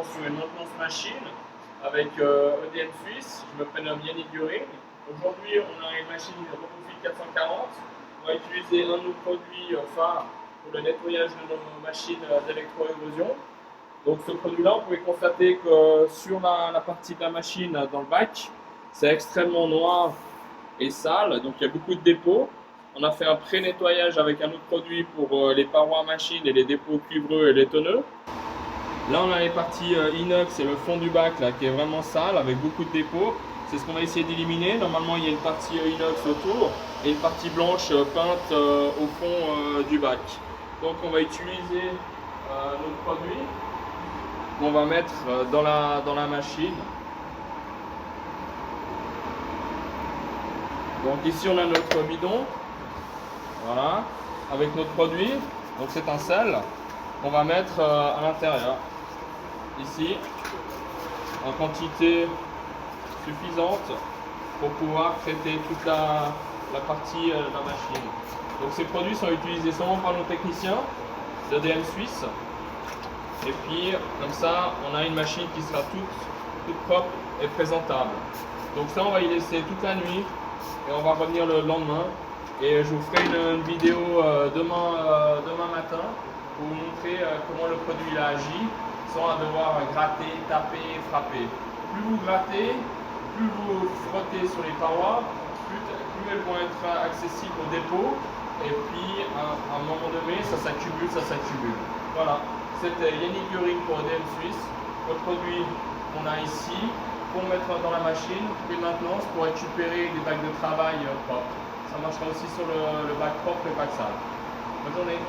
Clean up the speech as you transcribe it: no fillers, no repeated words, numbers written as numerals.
actuellement sur une maintenance machine avec EDM Suisse. Je me prénomme Yannick Göring. Aujourd'hui, on a une machine Robofil 440. On va utiliser un de nos produits phares pour le nettoyage de nos machines d'électroérosion. Donc ce produit-là, on pouvait constater que sur la partie de la machine, dans le bac, c'est extrêmement noir et sale, donc il y a beaucoup de dépôts. On a fait un pré-nettoyage avec un autre produit pour les parois machines et les dépôts cuivreux et laitonneux. Là on a les parties inox et le fond du bac là, qui est vraiment sale avec beaucoup de dépôts. C'est ce qu'on va essayer d'éliminer. Normalement il y a une partie inox autour et une partie blanche peinte au fond du bac. Donc on va utiliser notre produit qu'on va mettre dans la machine. Donc ici on a notre bidon, voilà, avec notre produit. Donc c'est un sel qu'on va mettre à l'intérieur, ici, en quantité suffisante pour pouvoir traiter toute la partie de la machine. Donc ces produits sont utilisés seulement par nos techniciens d'EDM Suisse. Et puis comme ça on a une machine qui sera toute propre et présentable. Donc ça on va y laisser toute la nuit et on va revenir le lendemain. Et je vous ferai une vidéo demain matin pour vous montrer comment le produit a agi sans devoir gratter, taper, frapper. Plus vous grattez, plus vous frottez sur les parois, plus elles vont être accessibles au dépôt. Et puis à un moment donné, ça s'accumule, ça s'accumule. Voilà, c'était Yannick Göring pour EDM Suisse. Le produit qu'on a ici pour mettre dans la machine, puis maintenance pour récupérer des bacs de travail propres. Ça marchera aussi sur le bac propre et bac sale. Bonne journée.